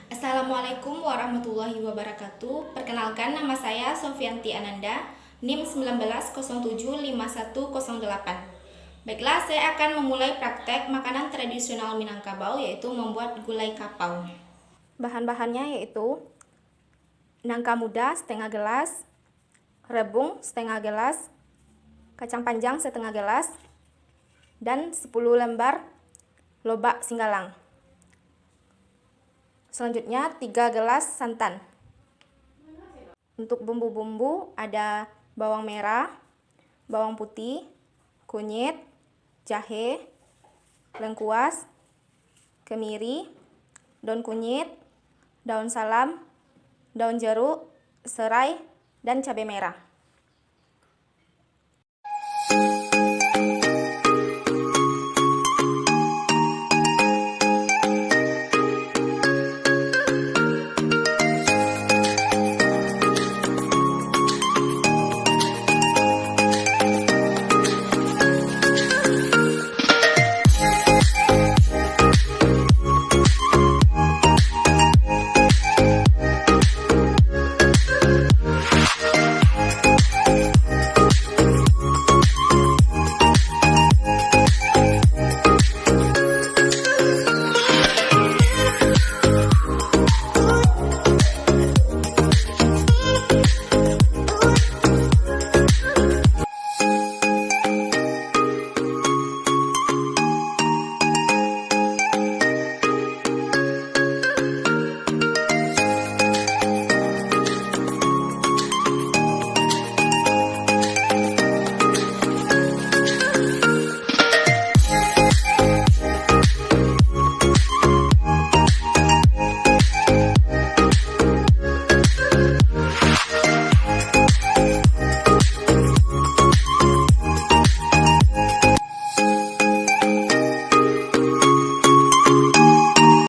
Assalamualaikum warahmatullahi wabarakatuh. Perkenalkan, nama saya Sofianti Ananda, NIM 19075108. Baiklah, saya akan memulai praktek makanan tradisional Minangkabau, yaitu membuat gulai kapau. Bahan-bahannya yaitu nangka muda setengah gelas, rebung setengah gelas, kacang panjang setengah gelas, dan 10 lembar lobak singgalang. Selanjutnya 3 gelas santan. Untuk bumbu-bumbu ada bawang merah, bawang putih, kunyit, jahe, lengkuas, kemiri, daun kunyit, daun salam, daun jeruk, serai, dan cabai merah.